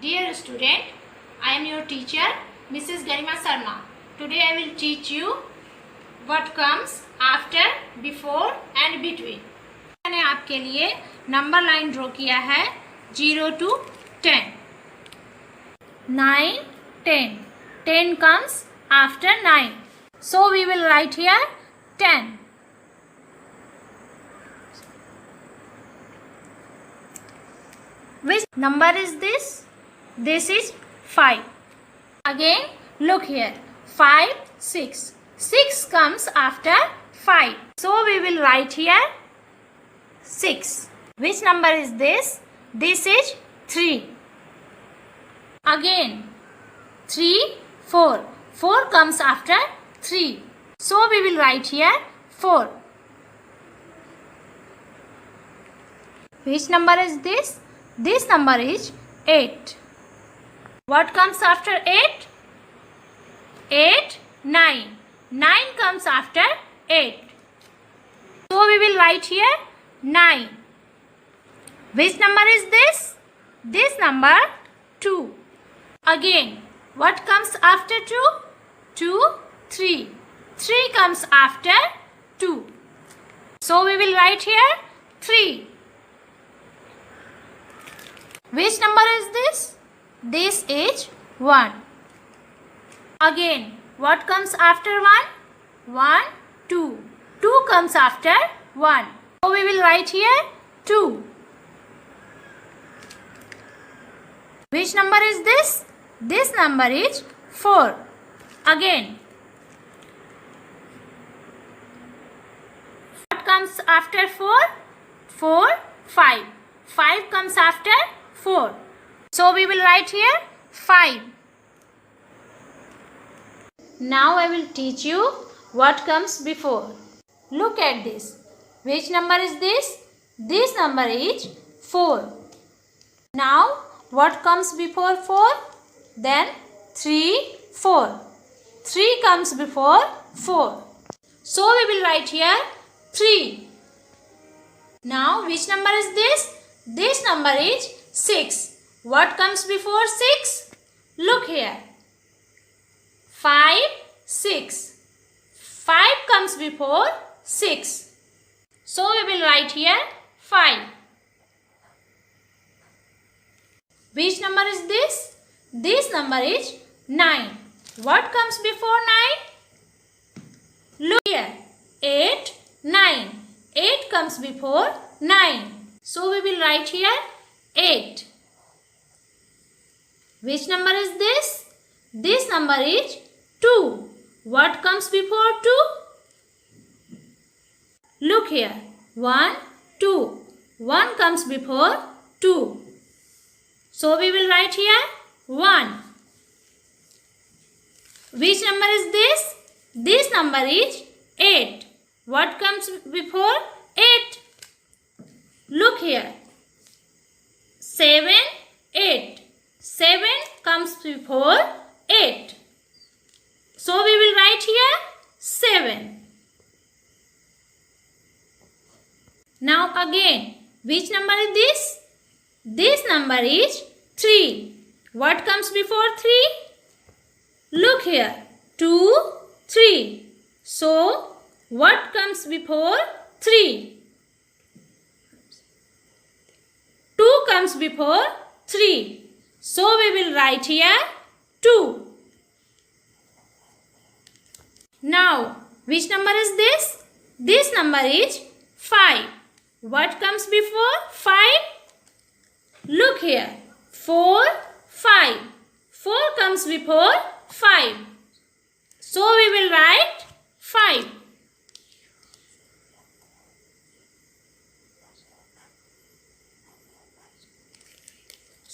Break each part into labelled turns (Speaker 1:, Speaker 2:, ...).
Speaker 1: Dear student, I am your teacher, Mrs. Garima Sharma. Today I will teach you what comes after, before and between. मैंने आपके लिए number line draw किया है 0 to 10. 9, 10. 10 comes after 9. So we will write here 10. Which number is this? This is 5. Again, look here. 5, 6. 6 comes after 5. So we will write here 6. Which number is this? This is 3. Again, 3, 4. 4 comes after 3. So we will write here 4. Which number is this? This number is 8. What comes after 8? 8, 9. 9 comes after 8. So we will write here 9. Which number is this? This number 2. Again, what comes after 2? 2, 3. 3 comes after 2. So we will write here 3. Which number is this? This is 1. Again, what comes after 1? 1, 2. 2 comes after 1. So we will write here 2. Which number is this? This number is 4. Again, what comes after 4? 4, 5. 5 comes after 4. So we will write here 5. Now I will teach you what comes before. Look at this. Which number is this? This number is 4. Now what comes before 4? Then 3, 4. 3 comes before 4. So we will write here 3. Now which number is this? This number is 6. What comes before 6? Look here. 5, 6. 5 comes before 6. So we will write here 5. Which number is this? This number is 9. What comes before 9? Look here. 8, 9. 8 comes before 9. So we will write here 8. Which number is this? This number is 2. What comes before 2? Look here. 1, 2. 1 comes before 2. So we will write here 1. Which number is this? This number is 8. What comes before 8? Look here. 7, 8. 7 comes before 8. So we will write here 7. Now again, which number is this? This number is 3. What comes before 3? Look here. 2, 3. So what comes before 3? 2 comes before 3. So we will write here 2. Now, which number is this? This number is 5. What comes before 5? Look here. 4, 5. 4 comes before 5. So we will write 5.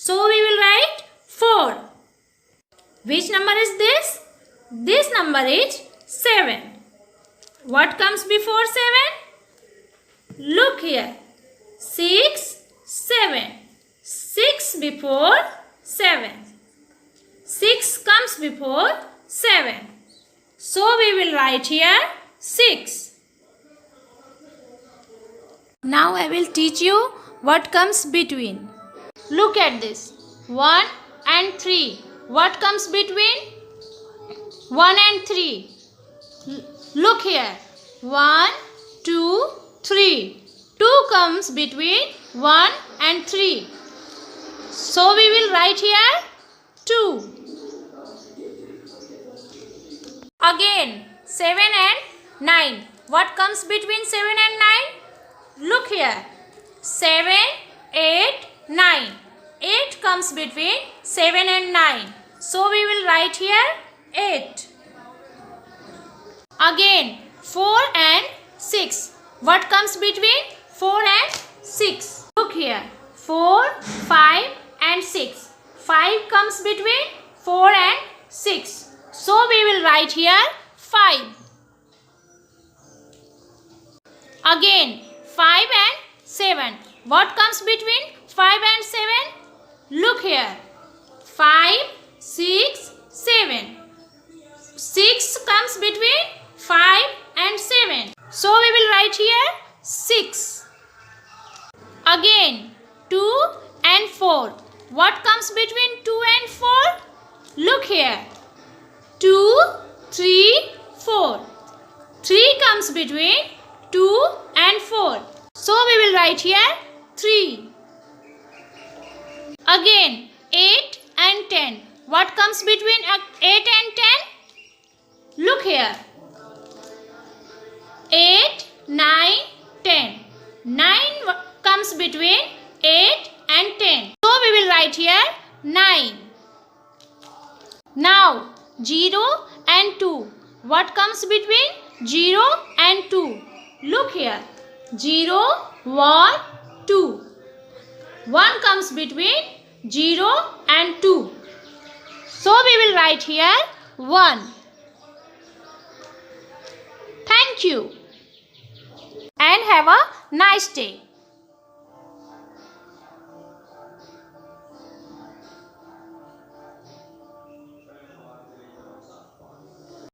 Speaker 1: So we will write 4. Which number is this? This number is 7. What comes before 7? Look here. 6, 7. 6 before 7. 6 comes before 7. So we will write here 6. Now I will teach you what comes between. Look at this. 1 and 3. What comes between 1 and 3? Look here. 1, 2, 3. 2 comes between 1 and 3. So we will write here 2. Again 7 and 9. What comes between 7 and 9? Look here. 7, 8, 9. 8 comes between 7 and 9. So we will write here 8. Again 4 and 6. What comes between 4 and 6? Look here. 4, 5 and 6. 5 comes between 4 and 6. So we will write here 5. Again 5 and 7. What comes between 5 and 7? Look here. 5, 6, 7. 6 comes between 5 and 7. So we will write here 6. Again 2 and 4. What comes between 2 and 4? Look here. 2, 3, 4. 3 comes between 2 and 4. So we will write here 3. Again 8 and 10. What comes between 8 and 10? Look here. 8, 9, 10. 9 comes between 8 and 10. So we will write here 9. Now 0 and 2. What comes between 0 and 2? Look here. 0, 1, 2. 1 comes between 0 and 2. So we will write here 1. Thank you and have a nice day.